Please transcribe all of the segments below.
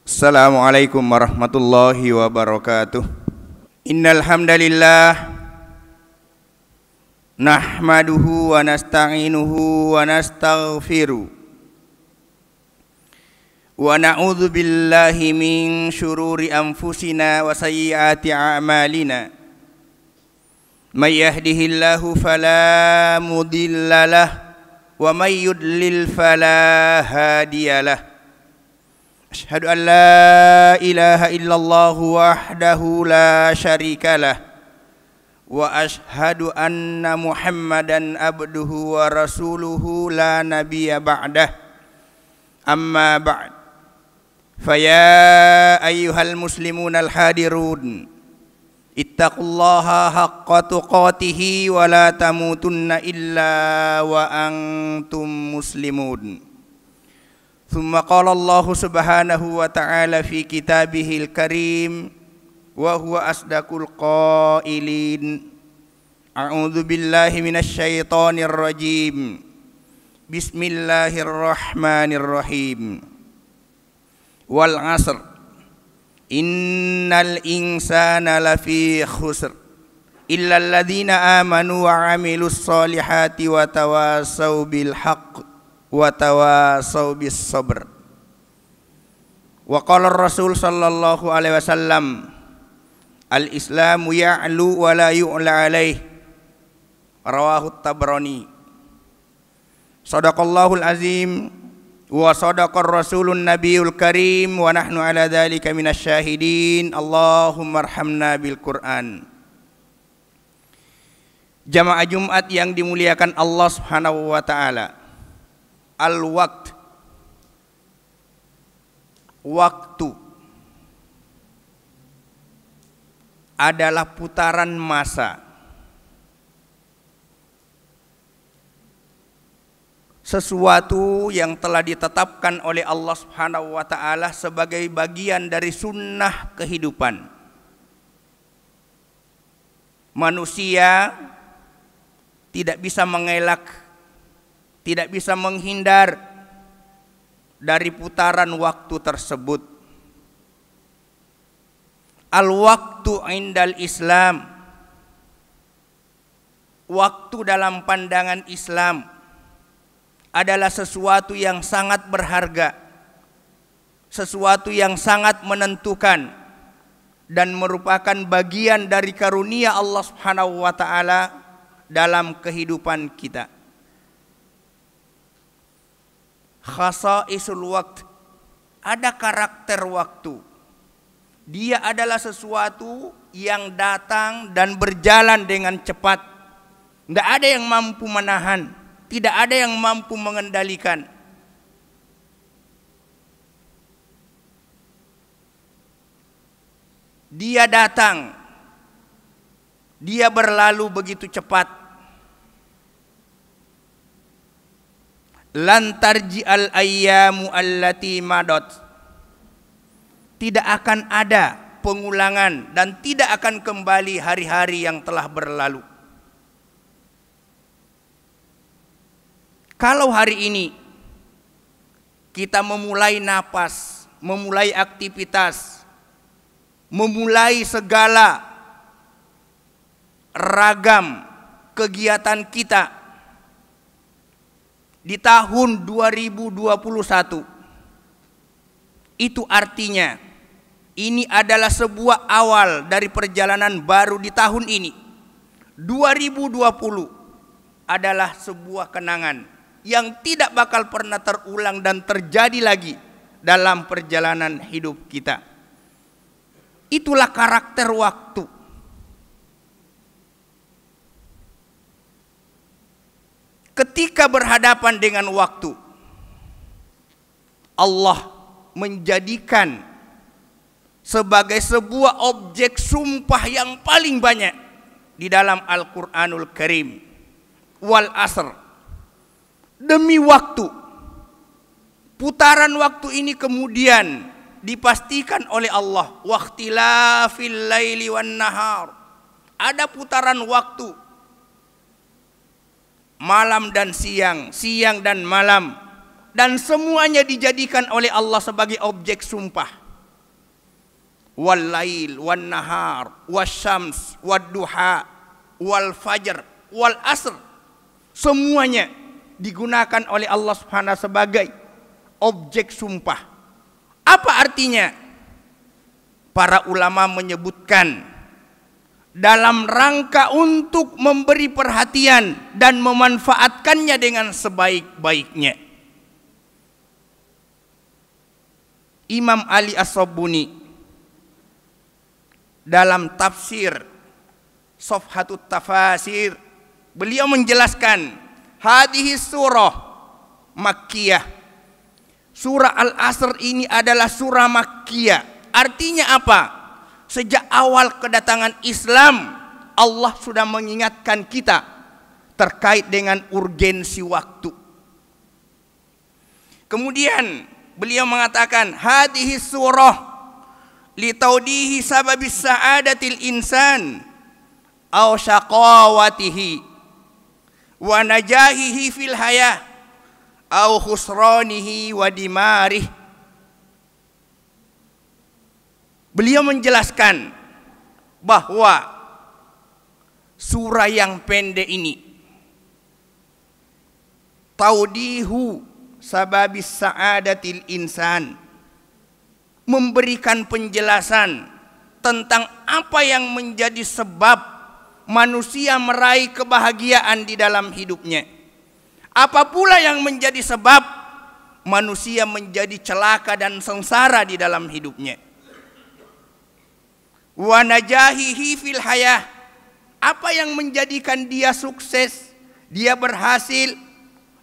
Assalamualaikum warahmatullahi wabarakatuh. Innal hamdalillah nahmaduhu wa nasta'inuhu wa nastaghfiruh wa na'udzu billahi min syururi anfusina wa sayyiati a'malina. May yahdihillahu fala mudhillalah wa may yudlil fala hadiyalah. Asyhadu an la ilaha illallah wahdahu la syarikalah wa asyhadu anna Muhammadan abduhu wa rasuluhu la nabiyya ba'dah. Amma ba'd. Faya ayyuhal muslimun al hadirun, ittaqullaha haqqa tuqatih wa la tamutunna illa wa antum muslimun. Thumma qala Allah subhanahu wa ta'ala fi kitabihil karim wa huwa asdaqul qailin. A'udzu billahi minasy syaithanir rajim. Bismillahirrahmanirrahim. Wal 'asr innal insana lafi khusr illal ladzina amanu wa 'amilus solihati wa tawasaw bil haqq wa tawasaw bis sabr. Wa qala Rasul sallallahu alaihi wasallam, al islamu ya'lu wa la yu'la alaih. Rawahu Tabrani. Shadaqallahul azim wa sadaqar rasulun nabiyul karim wa nahnu ala dzalika minasy syahidin. Allahumma arhamna bil Qur'an. Jamaah Jumat yang dimuliakan Allah Subhanahu wa taala. Al-waqt, waktu adalah putaran masa. Sesuatu yang telah ditetapkan oleh Allah Subhanahu wa taala sebagai bagian dari sunnah kehidupan. Manusia tidak bisa mengelak, tidak bisa menghindar dari putaran waktu tersebut. Al-waqtu indal Islam, waktu dalam pandangan Islam adalah sesuatu yang sangat berharga, sesuatu yang sangat menentukan dan merupakan bagian dari karunia Allah Subhanahu wa taala dalam kehidupan kita. Khasaisul waqt, ada karakter waktu. Dia adalah sesuatu yang datang dan berjalan dengan cepat. Tidak ada yang mampu menahan, tidak ada yang mampu mengendalikan. Dia datang, dia berlalu begitu cepat. Lan tarji'al ayyamu allati madat, tidak akan ada pengulangan dan tidak akan kembali hari-hari yang telah berlalu. Kalau hari ini kita memulai napas, memulai aktivitas, memulai segala ragam kegiatan kita di tahun 2021, itu artinya ini adalah sebuah awal dari perjalanan baru di tahun ini. 2020 adalah sebuah kenangan yang tidak bakal pernah terulang dan terjadi lagi dalam perjalanan hidup kita. Itulah karakter waktu. Ketika berhadapan dengan waktu, Allah menjadikan sebagai sebuah objek sumpah yang paling banyak di dalam Al-Qur'anul Karim. Wal 'asr, demi waktu. Putaran waktu ini kemudian dipastikan oleh Allah, waqtilafil laili wan nahar. Ada putaran waktu malam dan siang, siang dan malam, dan semuanya dijadikan oleh Allah sebagai objek sumpah. wal lail wan nahar wasyams wadduha wal fajr wal asr. Semuanya digunakan oleh Allah Subhanahu sebagai objek sumpah. Apa artinya? Para ulama menyebutkan dalam rangka untuk memberi perhatian dan memanfaatkannya dengan sebaik-baiknya. Imam Ali As-Sabuni dalam tafsir Safhatut Tafasir, beliau menjelaskan hadhihi surah Makkiyah. Surah Al-Asr ini adalah surah Makkiyah. Artinya apa? Sejak awal kedatangan Islam, Allah sudah mengingatkan kita terkait dengan urgensi waktu. Kemudian beliau mengatakan hadhihi surah litaudihi sababis sa'adatil insan aw syaqawatihi wa najahihi fil hayah aw khusranihi wa dimarih. Beliau menjelaskan bahwa surah yang pendek ini taudihu sababis sa'adatil insan, memberikan penjelasan tentang apa yang menjadi sebab manusia meraih kebahagiaan di dalam hidupnya. Apa pula yang menjadi sebab manusia menjadi celaka dan sengsara di dalam hidupnya. Wa najahihi fil hayah, apa yang menjadikan dia sukses, dia berhasil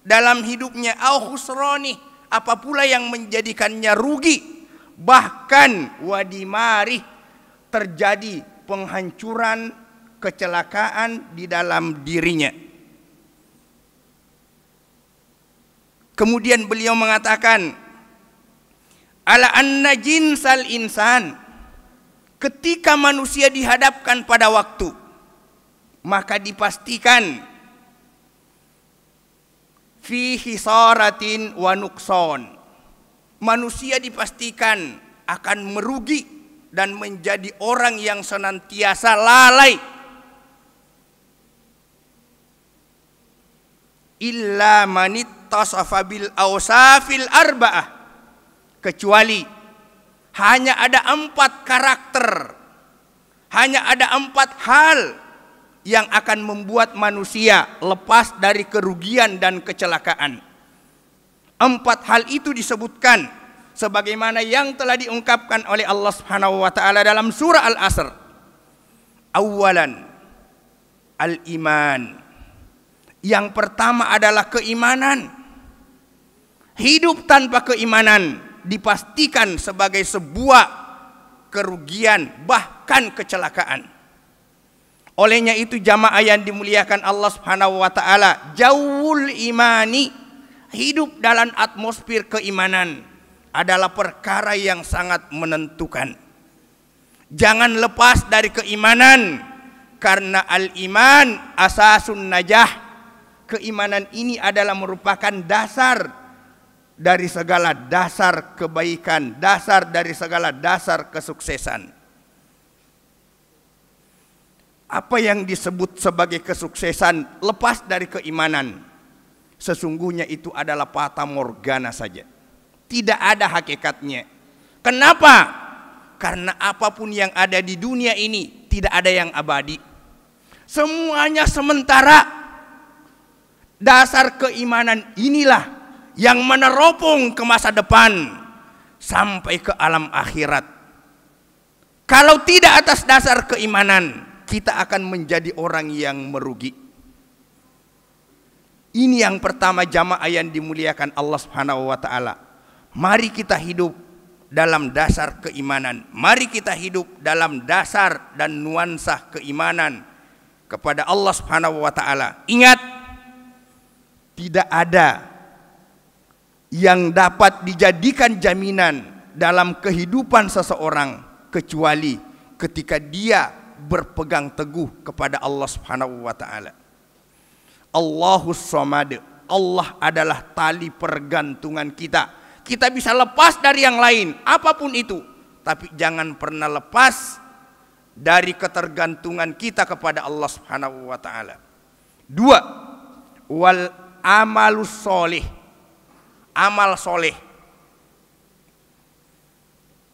dalam hidupnya. Au khusrani, apa pula yang menjadikannya rugi. Bahkan wadimari, terjadi penghancuran, kecelakaan di dalam dirinya. Kemudian beliau mengatakan ala anna jinsal insan, ketika manusia dihadapkan pada waktu, maka dipastikan fi hisaratin wa nuqsan, manusia dipastikan akan merugi dan menjadi orang yang senantiasa lalai. Illa manittasafa bil awsafil arba'ah, kecuali hanya ada 4 karakter, hanya ada 4 hal yang akan membuat manusia lepas dari kerugian dan kecelakaan. 4 hal itu disebutkan sebagaimana yang telah diungkapkan oleh Allah Subhanahu wa taala dalam surah Al-Asr. Awalan al-iman. Yang pertama adalah keimanan. Hidup tanpa keimanan dipastikan sebagai sebuah kerugian, bahkan kecelakaan. Olehnya itu jamaah yang dimuliakan Allah Subhanahu wa taala, jauhul imani, hidup dalam atmosfer keimanan adalah perkara yang sangat menentukan. Jangan lepas dari keimanan, karena al-iman asasun najah. Keimanan ini adalah merupakan dasar dari segala dasar kebaikan, dasar dari segala dasar kesuksesan. Apa yang disebut sebagai kesuksesan lepas dari keimanan, sesungguhnya itu adalah fata morgana saja. Tidak ada hakikatnya. Kenapa? Karena apapun yang ada di dunia ini tidak ada yang abadi. Semuanya sementara. Dasar keimanan inilah yang meneropong ke masa depan sampai ke alam akhirat. Kalau tidak atas dasar keimanan, kita akan menjadi orang yang merugi. Ini yang pertama jamaah yang dimuliakan Allah Subhanahu wa taala. Mari kita hidup dalam dasar keimanan. Mari kita hidup dalam dasar dan nuansa keimanan kepada Allah Subhanahu wa taala. Ingat, tidak ada yang dapat dijadikan jaminan dalam kehidupan seseorang kecuali ketika dia berpegang teguh kepada Allah Subhanahu wa taala. Allahus Samad, Allah adalah tali pergantungan kita. Kita bisa lepas dari yang lain, apapun itu, tapi jangan pernah lepas dari ketergantungan kita kepada Allah Subhanahu wa taala. 2, wal amalus soleh, amal soleh.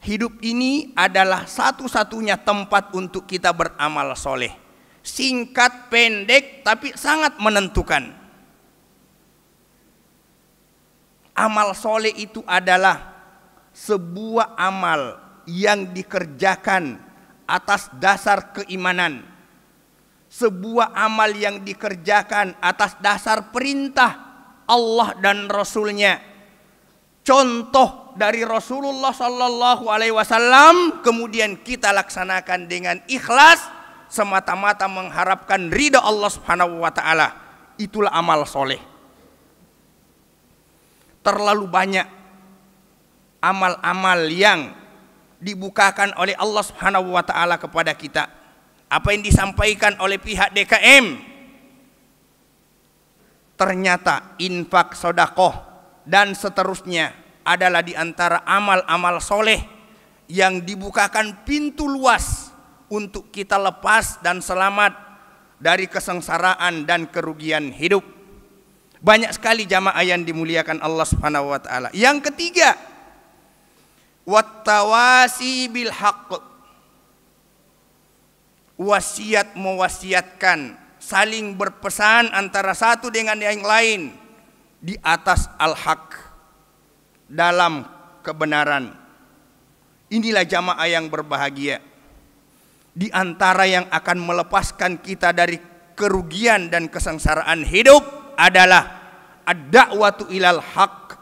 Hidup ini adalah satu-satunya tempat untuk kita beramal soleh. Singkat, pendek, tapi sangat menentukan. Amal soleh itu adalah sebuah amal yang dikerjakan atas dasar keimanan. Sebuah amal yang dikerjakan atas dasar perintah Allah dan Rasulnya. Contoh dari Rasulullah Sallallahu Alaihi Wasallam, kemudian kita laksanakan dengan ikhlas, semata-mata mengharapkan ridha Allah Subhanahu Wa Taala. Itulah amal soleh. Terlalu banyak amal-amal yang dibukakan oleh Allah Subhanahu Wa Taala kepada kita. Apa yang disampaikan oleh pihak DKM, ternyata infak, sedekah dan seterusnya adalah di antara amal-amal soleh yang dibukakan pintu luas untuk kita lepas dan selamat dari kesengsaraan dan kerugian hidup. Banyak sekali jamaah yang dimuliakan Allah Subhanahu wa taala. Yang ketiga, wattawasi bil haqq. Wasiat mewasiatkan, saling berpesan antara satu dengan yang lain di atas al-haq, dalam kebenaran. Inilah jamaah yang berbahagia. Di antara yang akan melepaskan kita dari kerugian dan kesengsaraan hidup adalah ad-da'watu ilal haq,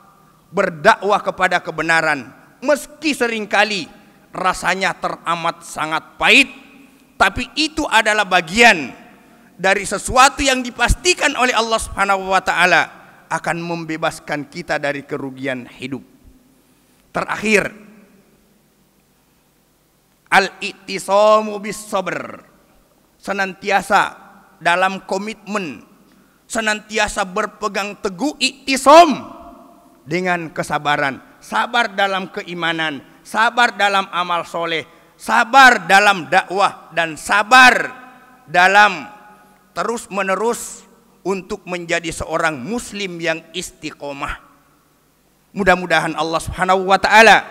berdakwah kepada kebenaran. Meski seringkali rasanya teramat sangat pahit, tapi itu adalah bagian dari sesuatu yang dipastikan oleh Allah Subhanahu wa taala akan membebaskan kita dari kerugian hidup. Terakhir, al-i'tisamu bis sabr, senantiasa dalam komitmen, senantiasa berpegang teguh i'tisam dengan kesabaran, sabar dalam keimanan, sabar dalam amal soleh, sabar dalam dakwah, dan sabar dalam terus menerus untuk menjadi seorang muslim yang istiqomah. Mudah-mudahan Allah Subhanahu wa taala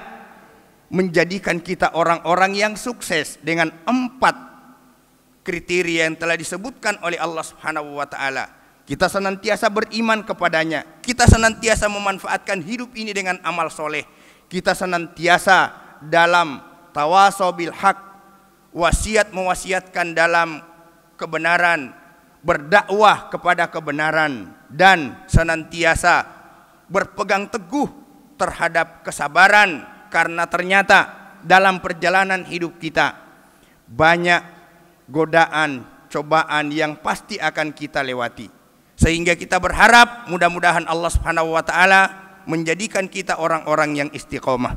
menjadikan kita orang-orang yang sukses dengan 4 kriteria yang telah disebutkan oleh Allah Subhanahu wa taala. Kita senantiasa beriman kepadanya, kita senantiasa memanfaatkan hidup ini dengan amal soleh, kita senantiasa dalam tawasau bil haq, wasiat mewasiatkan dalam kebenaran, berdakwah kepada kebenaran, dan senantiasa berpegang teguh terhadap kesabaran, karena ternyata dalam perjalanan hidup kita banyak godaan, cobaan yang pasti akan kita lewati. Sehingga kita berharap mudah-mudahan Allah Subhanahu wa taala menjadikan kita orang-orang yang istiqomah.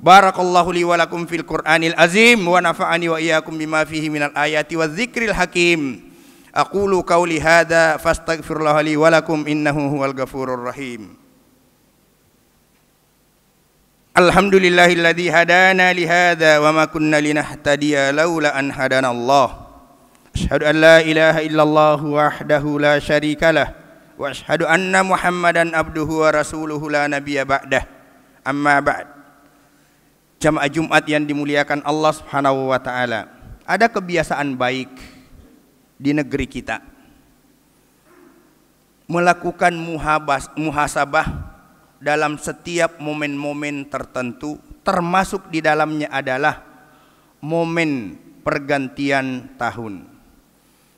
Barakallahu li wa lakum fil Qur'anil azim wa nafa'ani wa iyyakum bima fihi minal ayati wadh-dhikril hakim. Aqulu qawli hadza fastaghfirullaha li wa lakum innahu huwal ghafurur rahim. Alhamdulillahilladzi hadana li hadza wa ma kunna linahtadiya laula an hadana Allah. Asyhadu an la ilaha illallah wahdahu la syarikalah wa asyhadu anna Muhammadan abduhu wa rasuluhu la nabiyya ba'dah. Amma ba'd. Jamaah Jumat yang dimuliakan Allah Subhanahu wa taala, ada kebiasaan baik di negeri kita melakukan muhasabah dalam setiap momen-momen tertentu, termasuk di dalamnya adalah momen pergantian tahun.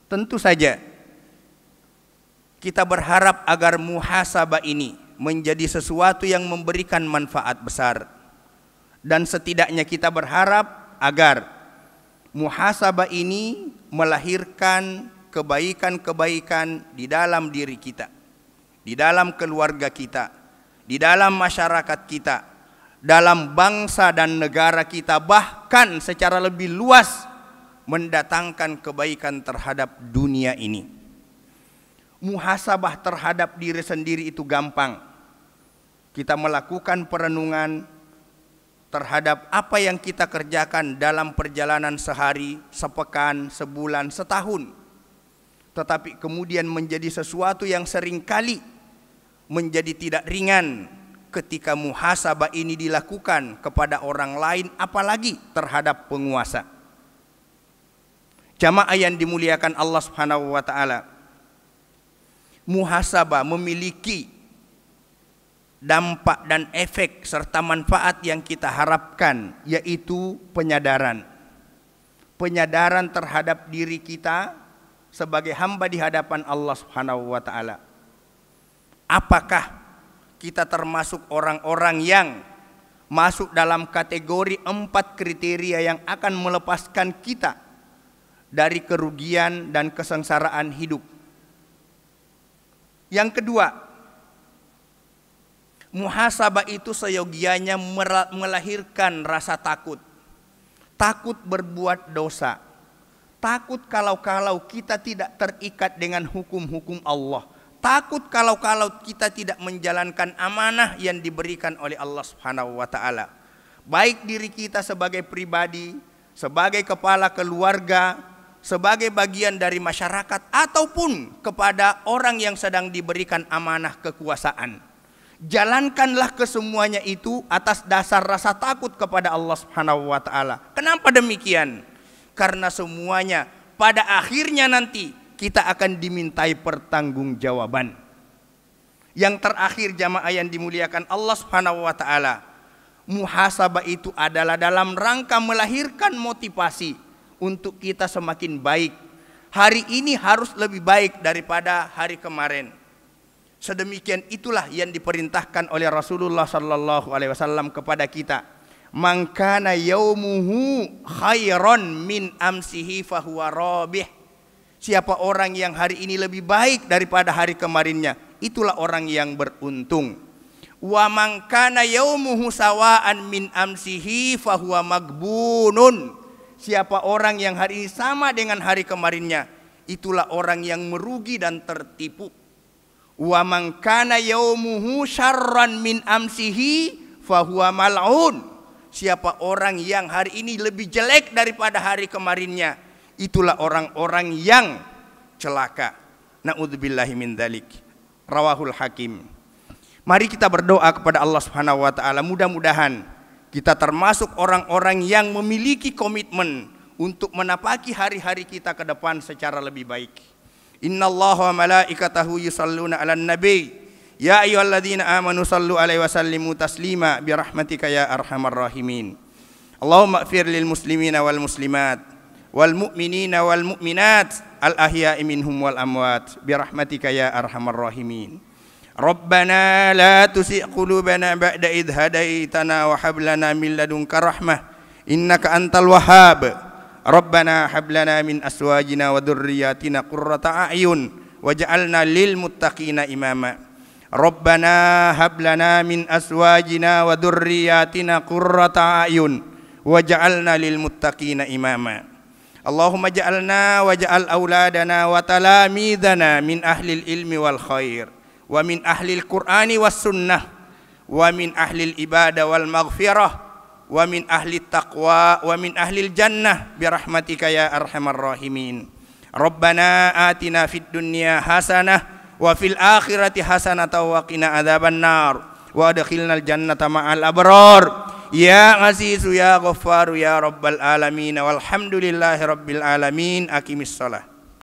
Tentu saja kita berharap agar muhasabah ini menjadi sesuatu yang memberikan manfaat besar. Dan setidaknya kita berharap agar muhasabah ini melahirkan kebaikan-kebaikan di dalam diri kita, di dalam keluarga kita, di dalam masyarakat kita, dalam bangsa dan negara kita, bahkan secara lebih luas mendatangkan kebaikan terhadap dunia ini. Muhasabah terhadap diri sendiri itu gampang. Kita melakukan perenungan, terhadap apa yang kita kerjakan dalam perjalanan sehari, sepekan, sebulan, setahun. Tetapi kemudian menjadi sesuatu yang seringkali menjadi tidak ringan ketika muhasabah ini dilakukan kepada orang lain, apalagi terhadap penguasa. Jamaah yang dimuliakan Allah Subhanahu wa taala, muhasabah memiliki dampak dan efek serta manfaat yang kita harapkan, yaitu penyadaran. Penyadaran terhadap diri kita sebagai hamba di hadapan Allah Subhanahu wa taala. Apakah kita termasuk orang-orang yang masuk dalam kategori 4 kriteria yang akan melepaskan kita dari kerugian dan kesengsaraan hidup? Yang kedua, muhasabah itu seyogianya melahirkan rasa takut. Takut berbuat dosa. Takut kalau kita tidak terikat dengan hukum-hukum Allah. Takut kalau kita tidak menjalankan amanah yang diberikan oleh Allah Subhanahu wa taala. Baik diri kita sebagai pribadi, sebagai kepala keluarga, sebagai bagian dari masyarakat, ataupun kepada orang yang sedang diberikan amanah kekuasaan. Jalankanlah kesemuanya itu atas dasar rasa takut kepada Allah Subhanahu wa taala. Kenapa demikian? Karena semuanya pada akhirnya nanti kita akan dimintai pertanggungjawaban. Yang terakhir jamaah yang dimuliakan Allah Subhanahu wa taala, muhasabah itu adalah dalam rangka melahirkan motivasi untuk kita semakin baik. Hari ini harus lebih baik daripada hari kemarin. Sedemikian itulah yang diperintahkan oleh Rasulullah sallallahu alaihi wasallam kepada kita. Man kana yaumuhu khairan min amsihi fahuwa rabih. Siapa orang yang hari ini lebih baik daripada hari kemarinnya, itulah orang yang beruntung. Wa man kana yaumuhu sawaan min amsihi fahuwa magbunun. Siapa orang yang hari ini sama dengan hari kemarinnya, itulah orang yang merugi dan tertipu. Wa man kana yaumuhu syarran min amsihi fahuwa mal'un. Siapa orang yang hari ini lebih jelek daripada hari kemarinnya, itulah orang-orang yang celaka. Na'udzubillahi min dzalik. Rawahul Hakim. Mari kita berdoa kepada Allah Subhanahu wa taala, mudah-mudahan kita termasuk orang-orang yang memiliki komitmen untuk menapaki hari-hari kita ke depan secara lebih baik. Innallaha wa malaikatahu yusalluna 'alan nabi. Ya ayyuhalladzina amanu sallu 'alaihi wa sallimu taslima bi rahmatika ya arhamar rahimin. Allahumma ighfir lil muslimina wal muslimat wal mu'minina wal mu'minat al ahya'i minhum wal amwat bi rahmatika ya arhamar rahimin. Rabbana la tuzigh qulubana ba'da idh hadaitana wa hab lana min ladunka rahmah innaka antal wahhab. Rabbana hab lana min azwajina wa dhurriyyatina qurrata a'yun waj'alna lil muttaqina imama. Rabbana hab lana min azwajina wa dhurriyyatina qurrata a'yun waj'alna lil muttaqina imama. Allahumma ja'alna waj'al auladana wa talamidana min ahlil ilmi wal khair wa min ahlil qur'ani was sunnah wa min ahlil ibadah wal maghfirah wa min ahli taqwa wa min ahlil jannah bi rahmatika ya arhamar rahimin. Rabbana atina fid dunya hasanah wa fil akhirati hasanah wa qina adzaban nar wa adkhilnal jannata ma'al abrar. Ya Azizu ya Ghaffaru ya Rabbal alamin walhamdulillahi rabbil alamin. Aqimis shalah.